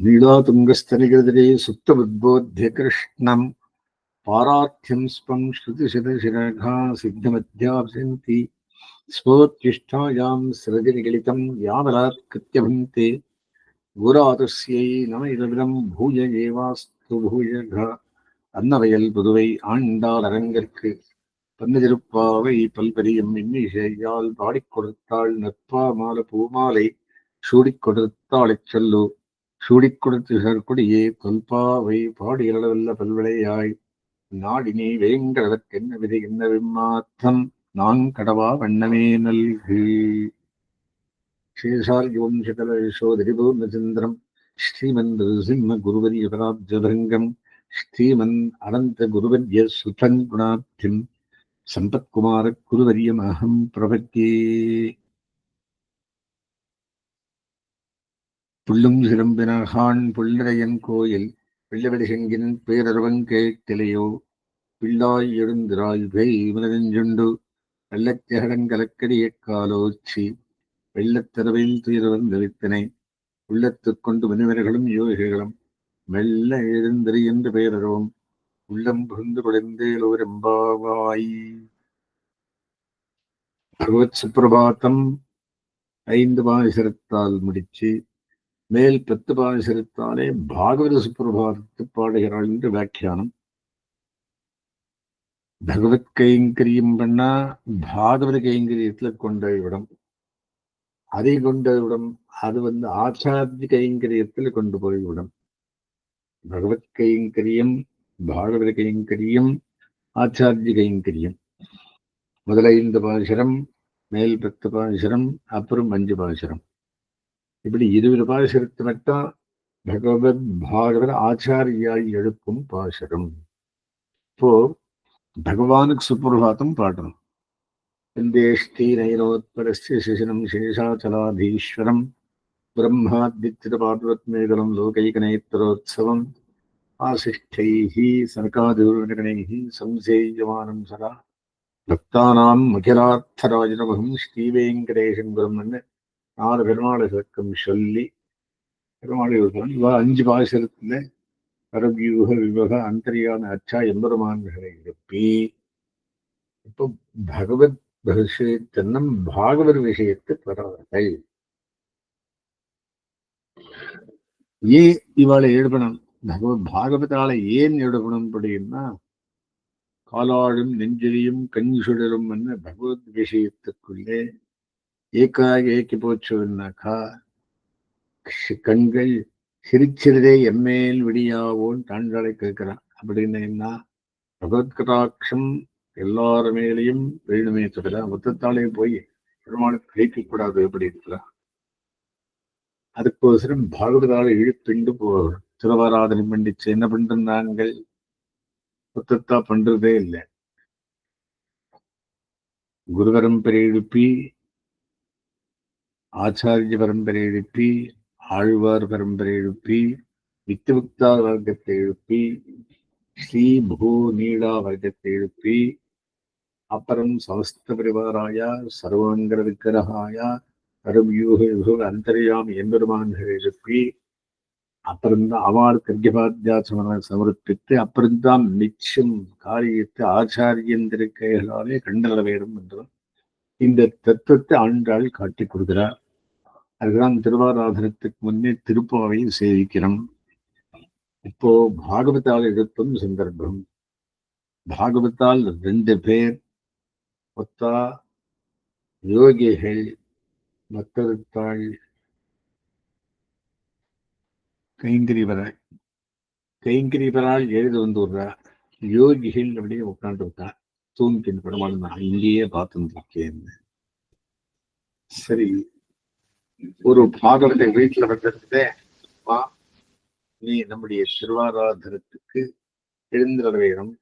नीलातुङ्गस्तनिगृदरे सुप्तमुद्बोध्य कृष्णम् पारार्थ्यं स्पं श्रुतिशतशिरघा सिद्धमध्याभ्यन्ति स्वोत्तिष्ठायां सृजनिगलितं यामलात्कृत्य भुङ्क्ते गुरातस्यै नम इदमिदं भूय एवास्तु भूयघ அன்னவயல் புதுவை ஆண்டாள் அரங்கற்கு பன்னதிருப்பாவை பல்பரியும் இன்னிசையால் பாடிக் கொடுத்தாள் நற்பா மால பூமாலை சூடிக் கொடுத்தாளைச் சொல்லு சூடிக் கொடுத்து சற்குடியே தொல்பாவை பாடியளவல்ல பல்விளையாய் நாடினி வேங்கடவர்க்கென்ன விதை என்ன விம்மாத்தம் நான் கடவா வண்ணமே நல்கு சேஷார்யவம்சகல யசோதரிபூர்ணச்சந்திரம் ஸ்ரீமன் சிம்ம குருவரிய பராப்ஜபங்கம் ஸ்ரீமன் அனந்த குருவர்ய சுதன் குணாப்திம் சம்பத்குமார குருவரியமஹம் பிரபத்தியே. புள்ளும் சிலம்பினகான் புள்ளரையன் கோயில் பிள்ளவெளிசெங்கின் பேரருவங் கேட்டிலையோ பிள்ளாய் எழுந்திராய் பெய்மலஞ்சுண்டு வெள்ளச்சகடன் கலக்கடியக் காலோச்சி வெள்ளத்தரவில் துயரவந்த வித்தனை உள்ளத்துக் கொண்டு முனிவர்களும் யோகிகளும் மெல்ல எழுந்திரி என்று பெயரவும் உள்ளம் புகுந்து குழந்தேலோரெம்பாவாய். பகவத் சுப்பிரபாத்தம் 5 பாசுரத்தால் முடிச்சு மேல் 10 பாசுரத்தாலே பாகவத சுப்பிரபாதத்தை பாடுகிறாள் என்று வியாக்கியானம். பகவத் கைங்கரியம் பண்ணா பாகவத கைங்கரியத்துல கொண்ட விடம், அதை கொண்ட விடம் அது ஆச்சாரிய கைங்கரியத்தில் கொண்டு போய்விடும். பகவத் கைங்கரியம், பாகவத கைங்கரியம், ஆச்சாரிய கைங்கரியம். முதல் 5 பாசுரம், மேல் 10 பாசுரம், அப்புறம் 5 பாசுரம், இப்படி 20 பாசுரத்தை மட்டும் பகவத் பாகவத ஆச்சாரியாய் எழுப்பும் பாசுரம். இப்போ பகவானுக்கு சுப்பிரபாதம் பாடுறோம். வந்தேஷ்டி நயனோத்பரஸ்ய சிசனம் சேஷாச்சலாதீஸ்வரம் பிரம்மாத்வித்திரபாதுரத்மேகலம் லோகைகநேத்திரோத்சவம் ஆசிஷ்டைः சனகாதிகணைः சம்சேயமானம் சதா பக்தானாம் அகிலார்த்தராஜனமகம் ஸ்ரீவேங்கடேசன் குருமன்னு 4 பெருமாளை சக்கம் சொல்லி பெருமாளை 5 பாசுரத்துல பரவியூக விவக அந்தரியான அச்சா எம்பெருமான்களை எழுப்பி இப்போ பகவத் விஷயத்தன்னம் பாகவத் விஷயத்தை பெறார்கள். ஏன் இவாளை எழுப்பணும்? பாகவதால ஏன் எழுப்பணும் அப்படின்னா, காலாடும் நெஞ்செறியும் கண் சுடரும் பகவத் விஷயத்துக்குள்ளே ஏக்கி போச்சுன்னாக்கா கண்கள் சிரிச்சிறதே எம்மேல் விடியாவோன்னு தாண்டாளை கேட்கிறான். அப்படின்னு என்ன? பகவத் கடாட்சம் எல்லார மேலையும் வேணுமே தவிர மொத்தத்தாலே போய் பெருமாளுக்கு கிடைக்கக்கூடாது எப்படி இருக்கிறான். அதுக்கோசரம் பாகவதால இழுப்பிண்டு போகணும். திருவாராதனை பண்ணிச்சு என்ன பண்றாங்கள்? மொத்தத்தா பண்றதே இல்லை. குரு பரம்பரை எழுப்பி, ஆச்சாரிய பரம்பரை எழுப்பி, ஆழ்வார் பரம்பரை எழுப்பி, வித்துமுக்தா வர்க்கத்தை எழுப்பி, ஸ்ரீ பூ நீடா வர்க்கத்தை எழுப்பி, அப்புறம் சமஸ்த பரிவாராய சர்வாங்கர விக்கிரகாய கருவியூக அந்தரியாமி எம்பெருமான்களை எழுப்பி, அப்புறம்தான் அவளுக்கு அர்க்கியபாத்தியாசமனை சமர்ப்பித்து, அப்புறம்தான் மிச்சம் காரியத்தை ஆச்சாரியன் திருக்கைகளாலே கண்டற வேண்டும் என்றும் இந்த தத்துவத்தை ஆண்டாள் காட்டி கொடுக்கிறார். அதுதான் திருவாராதனத்துக்கு முன்னே திருப்பாவை சேவிக்கிறோம். இப்போ பாகவதால் எழுப்பும் சந்தர்ப்பம். பாகவதால் 2 பேர் ஒத்தா யோகிகள், மற்றொருத்தாள் கைங்கரிவரால் எழுது வந்துடுறா. யோகிகள் அப்படியே உட்காந்து விட்டா. தூங்கின் படமான நான் இங்கேயே பார்த்துருக்கேன். சரி, ஒரு பாகவத்தை வீட்டுல வந்திருந்தே, நீ நம்முடைய திருவாராதனத்துக்கு எழுந்திர வேணும்,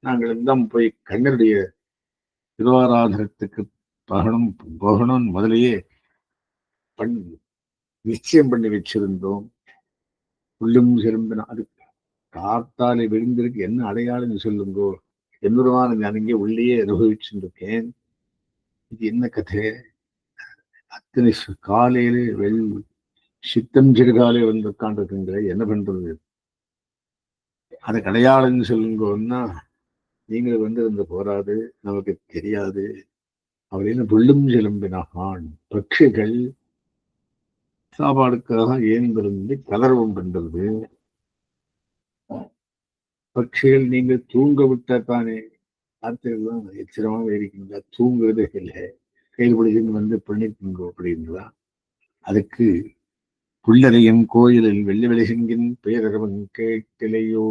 நாங்கள் எல்லாம் போய் கண்ணனுடைய திருவாராதனத்துக்கு போகணும் முதலையே நிச்சயம் பண்ணி வச்சிருந்தோம். உள்ளும் சிலம்பின அது காத்தாலே விழுந்திருக்கு, என்ன அடையாளம் சொல்லுங்கோ, எம்பெருமான நான் இங்கே உள்ளேயே அனுபவிச்சுருக்கேன், இது என்ன கதை? அத்தனை காலையிலே சித்தம் சிறுகாலே வந்து உட்காந்துருக்குங்களே, என்ன பண்றது? அதை கடையாளன்னு சொல்லுங்கன்னா நீங்கள் வந்து போராது, நமக்கு தெரியாது அப்படின்னு புள்ளும் சிலம்பினான். பட்சிகள் சாப்பாடுக்காக ஏந்திருந்து கலரவும் பண்றது. பட்சிகள் நீங்க தூங்க விட்டாத்தானே, ஆத்திரம் எச்சிரமாக இருக்கீங்களா? தூங்குறதே இல்லை, கையில் பிடிச்சின்னு வந்து பண்ணிருக்கீங்க அப்படிங்களா? அதுக்கு புள்ளரையன் கோயிலில் வெள்ளி வெளிசெங்கின் பேரரவன் கேட்டிலையோ.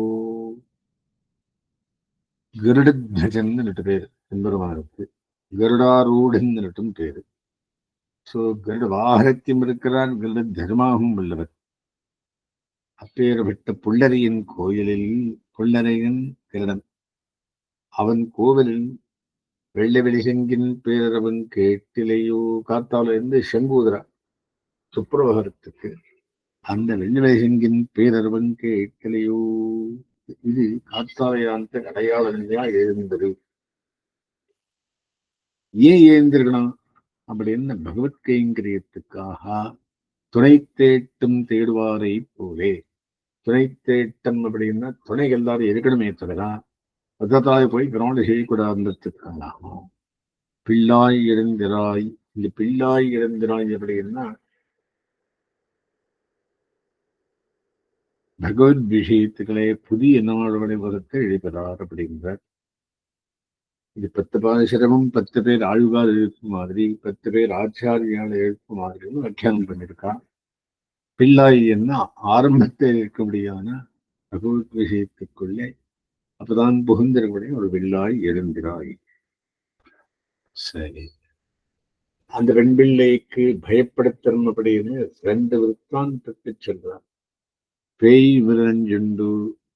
கருடத்வஜன் பேரு எம்பெருமானுக்கு, கருடாரூடன் பேரு. சோ கருட வாகனத்தையும் இருக்கிறார், கருட தர்மாவும் உள்ளவர். அப்பேற்பட்ட புள்ளரையின் கோயிலில் புள்ளரையன் கருடன், அவன் கோவிலில் வெள்ளை வெளிசெங்கின் பேரரவன் கேட்டிலையோ. காத்தால இருந்து செங்கூதரா சுப்பிரபகரத்துக்கு அந்த வெள்ளை வெளிசெங்கின் பேரரவன் கேட்டிலையோ. இது காத்தாலயாந்த அடையாளமையா எழுந்தது. ஏன் எழுந்திருக்கணும் அப்படின்னு பகவத் கைங்கரியத்துக்காக துணை தேட்டும் தேடுவாரை போலே. துணை தேட்டம் அப்படின்னா துணை எல்லாரும் இருக்கணுமே தவிர பதத்தாய் போய் கிரௌண்ட் செய்யக்கூடாதுன்றதுக்காக பிள்ளாய் எழுந்திராய். இந்த பிள்ளாய் எழுந்திராய் அப்படின்னா பகவத் விஷயத்துக்களை புதிய நாடுவடைவதற்கு எழுப்பதார் அப்படிங்கிற. இது 10 பாசுரமும் 10 பேர் ஆழ்வார் எழுப்பு மாதிரி, 10 பேர் ஆச்சாரியால் எழுப்பு மாதிரியும் வியாக்கியானம் பண்ணியிருக்கான். பிள்ளாய் என்ன ஆரம்பத்தில் இருக்கக்கூடியான பகவத் விஷயத்துக்குள்ளே அப்பதான் புகுந்திருக்கக்கூடிய ஒரு பிள்ளாய் எழுந்திராய். சரி, அந்த வெண்பிள்ளைக்கு பயப்படுத்தணும் அப்படின்னு 2 விற்த்தாந்தத்தை சொல்றார். பேய் விரஞ்சுண்டு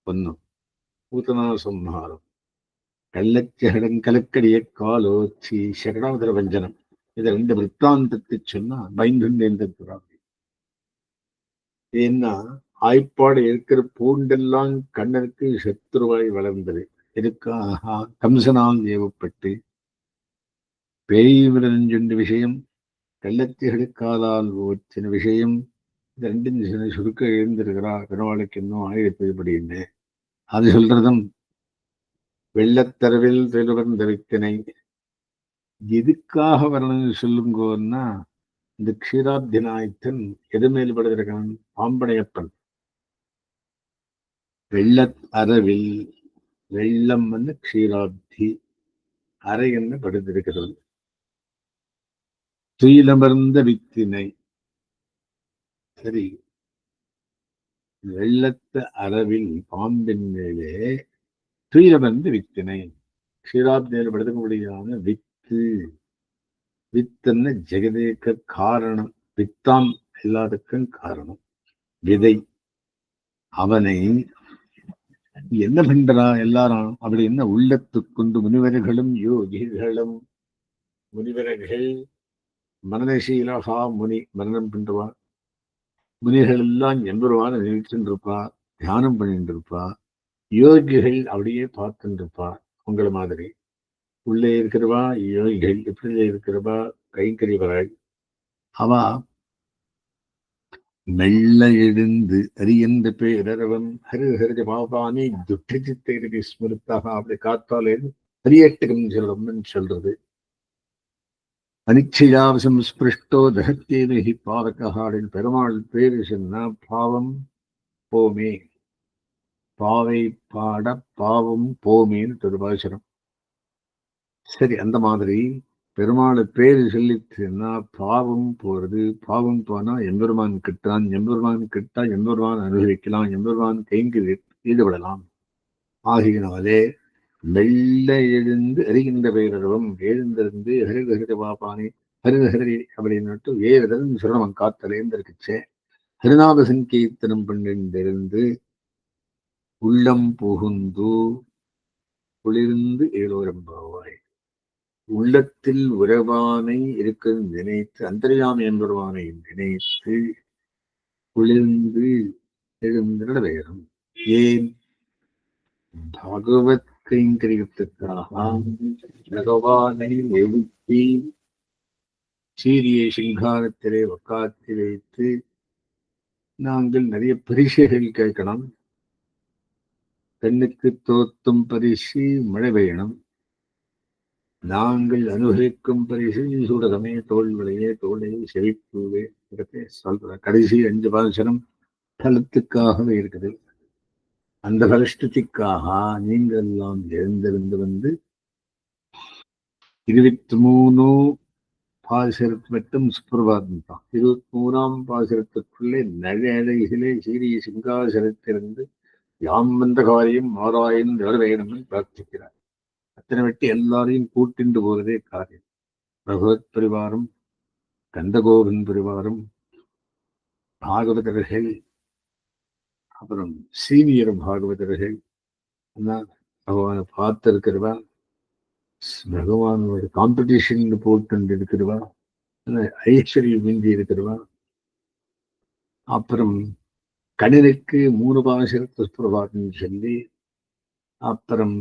பொன்னும் பூத்தனா சம்ஹாரம், கள்ளச்சகடன் கலக்கடிய காலோச்சி சகடாவதர வஞ்சனம். இதை 2 விற்த்தாந்தத்தை சொன்னா பயந்துருக்கிறாங்க. ஏன்னா ஆய்ப்பாடு இருக்கிற பூண்டெல்லாம் கண்ணனுக்கு சத்துருவாய் வளர்ந்தது. எதுக்காக? கம்சனால் ஏவப்பட்டு பேய் விரஞ்சுண்டு விஷயம், கள்ளத்திகளுக்காலால் ஓச்சின விஷயம், இந்த 2 சுருக்க எழுந்திருக்கிறா. பெருமாளுக்கு இன்னும் ஆயிரத்து அப்படின்னு அது சொல்றதும் வெள்ளத்தரவில் திருவந்த வித்தினை. எதுக்காக வரணும்னு சொல்லுங்கன்னா, இந்த க்ஷீராப்தி நாயத்தன் எது மேல் படுத்திருக்கான்? பாம்பனையப்பன். வெள்ள அரவில், வெள்ளம் வந்து க்ஷீராப்தி, அறை என்ன படுத்திருக்கிறது. துயிலமர்ந்த வித்தினை. சரி, வெள்ளத்த அரவில் பாம்பின் மேலே துயிலமர்ந்து வித்தினை. க்ஷீராப்தியில் படுத்தக்கூடியதான வித்து. வித்தன்னு ஜெகதேக்க காரணம். வித்தான் எல்லாத்துக்கும் காரணம், விதை. அவனை என்ன பண்றா எல்லாரும் அப்படின்னா, உள்ளத்துக்கொண்டு முனிவர்களும் யோகிகளும். முனிவர்கள் மனநசீலகா முனி, மரணம் பண்றவா. முனிகள் எல்லாம் எம்பெருமான நினைச்சுட்டு இருப்பா, தியானம் பண்ணிட்டு இருப்பா. யோகிகள் அப்படியே பார்த்துட்டு இருப்பா. உங்களை மாதிரி உள்ளே இருக்கிறவா யோகிகள், எப்படி இருக்கிறவா கைங்கறிவர்கள். அவ மெல்ல எழுந்து அரியந்த பேரவன் ஹரு ஹரிஜ பாபானி துட்டிச்சித்தை ஸ்மிருத்தாக அப்படி காத்தாலே அரியட்டுக்கும் சொல்றோம்னு சொல்றது. அனிச்சையாவசம் ஸ்பிருஷ்டோ தகத்தேனி பாவக்காடின் பெருமாள் பேரு சொன்னா பாவம் போமே. பாவை பாட பாவம் போமேன்னு திருபாசனம். சரி, அந்த மாதிரி பெருமாளை பேரு சொல்லிச்சுன்னா பாவம் போறது. பாவம் போனா எம்பெருமான் கிட்டான், எம்பெருமான் கிட்டா எம்பெருமான் அனுபவிக்கலாம், எம்பெருமான் கைங்கு ஈடுபடலாம். ஆகியனாலே மெல்ல எழுந்து அறிகின்ற பேரவம் எழுந்திருந்து ஹரிஹரி பாப்பானே ஹரிஹரி அப்படின்னு வேறுதல் சிரமம் காத்தலேந்து இருக்குச்சே. ஹரிநாத சங்கீர்த்தனம் பண்ணிருந்து உள்ளம் புகுந்து குளிர்ந்து ஏழோரம்பாவாய். உள்ளத்தில் உறவானை இருக்க நினைத்து, அந்தர்யாமி என்பருவானை நினைத்து குளிர்ந்து எழுந்திட வேறும். ஏன்? பகவத் கைங்கரியத்துக்காக பகவானை எழுப்பி சீரிய சிங்காரத்திலே உட்காத்தி வைத்து நாங்கள் நிறைய பரிசுகள் கேட்கணும். பெண்ணுக்கு தோத்தும் பரிசு மழை பெய்யணும். நாங்கள் அனுபவிக்கும் பரிசு சூடகமே தோல்விளையே தோலை செழிப்புவே சொல்ற கடைசி 5 பாசனம் பலத்துக்காகவே இருக்குது. அந்த பலஷ்டத்திற்காக நீங்கள் எல்லாம் எழுந்திருந்து வந்து 23 பாசுரத்து மட்டும் சுப்பிரபாதம் தான். 23ஆம் பாசுரத்துக்குள்ளே நழையிலே சீரிய சிங்காசனத்திலிருந்து யாம் வந்த காரியம் ஆராயின் வேணும்னு பிரார்த்திக்கிறார். அத்தனை வெட்டி எல்லாரையும் கூட்டிண்டு போறதே காரியம். பகவத் பரிவாரம், கந்தகோபன் பரிவாரம், பாகவதர்கள், அப்புறம் சீனியர் பாகவதர்கள் பகவானை பார்த்திருக்கிறவா, பகவானோட காம்படிஷன் போட்டு இருக்கிறவா, ஐஸ்வர்யம் மிஞ்சி இருக்கிறவா, அப்புறம் கணினுக்கு 3 பாசுரத்து சுப்பிரபாதம் சொல்லி, அப்புறம்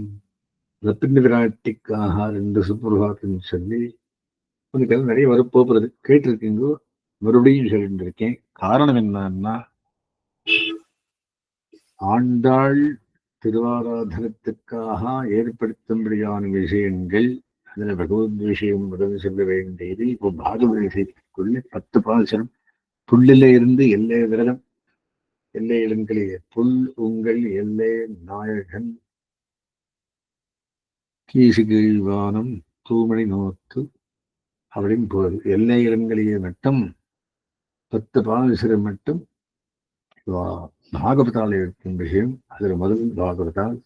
ரத்தின விராட்டிக்காக 2 சுப்பிரபாதம் சொல்லி, உனக்கு அது நிறைய வரப்போகிறது கேட்டிருக்கீங்க. மறுபடியும் சொல்லிட்டு இருக்கேன். காரணம் என்னன்னா, ஆண்டாள் திருவாராதனத்துக்காக ஏற்படுத்தும்படியான விஷயங்கள், அதுல பகவத் விஷயம் முதல் சொல்ல வேண்டியது. இப்போ பாகவத விஷயத்துக்குள்ள 10 பாசனம். புல்லில இருந்து எல்லை விரதம், எல்லை இளங்கலிய புல் உங்கள் எல்லை நாயகன் கீசு கீழ்வானம் தூமணி நோத்து அப்படின்னு போகுது. எல்லை இளங்கலிய மட்டும் 10 பாசுரம் மட்டும் பாகவதால் இருக்கும் விஷயம். அதுல முதல் பாகவதால்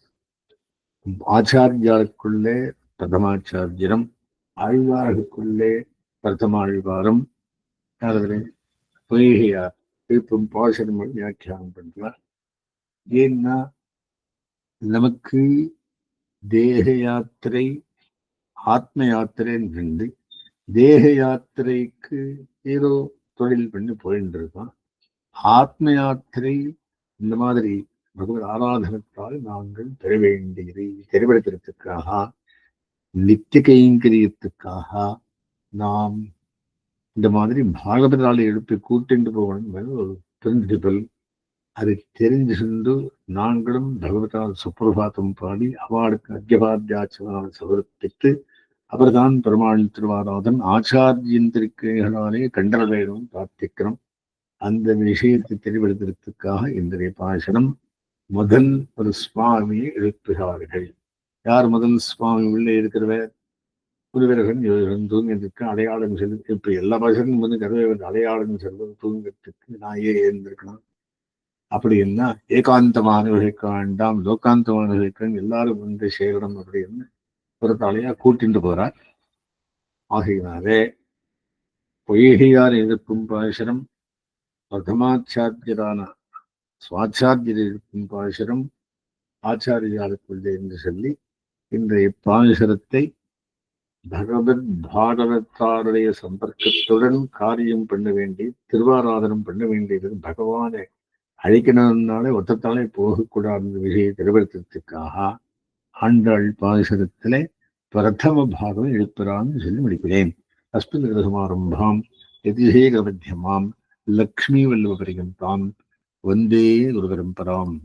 ஆச்சாரியாருக்குள்ளே பிரதமாச்சாரியரம், ஆழ்வாருக்குள்ளே பிரதமாழ்வாரம், பொய்கையார் திருப்பும் பாசனம் வியாக்கியானம் பண்றார். ஏன்னா நமக்கு தேக யாத்திரை ஆத்ம யாத்திரைன்னு 2. தேக யாத்திரைக்கு ஏதோ தொழில் பண்ணி போயிட்டு இருக்கோம். ஆத்ம யாத்திரை இந்த மாதிரி பகவத் ஆராதனத்தால் நாங்கள் பெற வேண்டியதை தெரிவிக்கிறதுக்காக, நித்திய கைங்கரியத்துக்காக நாம் இந்த மாதிரி பாகவதால் எழுப்பி கூட்டிட்டு போகணும் ஒரு பிரின்சிபல். அதை தெரிஞ்சு சென்று நாங்களும் பகவதால் சுப்பிரபாதம் பாடி அவளுக்கு அர்க்கபாத்தியாச்சனால் சமர்ப்பித்து அவர்தான் பெருமாள் திருவாராதன் ஆச்சாரியின் திருக்கைகளாலே கண்டற வேணும் பிரார்த்திக்கிறோம். அந்த விஷயத்தை தெளிவெடுக்கிறதுக்காக இன்றைய பாசனம். முதல் ஒரு சுவாமியை எழுப்புகிறார்கள். யார் முதல் சுவாமி? உள்ளே இருக்கிறவர் குருவரகன் தூங்கிறதுக்கு அடையாளம் செல்வது. இப்ப எல்லா பாசனும் வந்து கருவை அடையாளம் செல்வது தூங்கிறதுக்கு நான் ஏன் எழுந்திருக்கலாம். அப்படின்னா ஏகாந்தமானவர்களுக்கு வேண்டாம், லோகாந்தமானவர்களுக்கு எல்லாரும் வந்து சேரணும் அப்படின்னு ஒரு தலையா கூட்டிட்டு போறார். ஆகையினாலே பொய்கையார் எதிர்க்கும் பாசனம், பிரதமாச்சாரியரான சுவாச்சாரியர் இருக்கும் பாசுரம், ஆச்சாரியாருக்குள்ளே என்று சொல்லி இன்றைய பாசுரத்தை பகவத் பாகவத்தாருடைய சம்பர்க்கத்துடன் காரியம் பண்ண வேண்டி திருவாராதனம் பண்ண வேண்டியது. பகவானை அழிக்கணும்னாலே ஒத்தத்தாலே போகக்கூடாத விஷயம் தெரிவித்ததுக்காக ஆண்டாள் பாசுரத்திலே பிரதம பாகம் எழுப்புறான்னு சொல்லி முடிக்கிறேன். அஸ்மின் கிரகமாரம்பாம் யதிசேக மத்தியமாம் லக்ஷ்மி வல்லப பரியந்தாம் வந்தே குரு பரம்பராம்.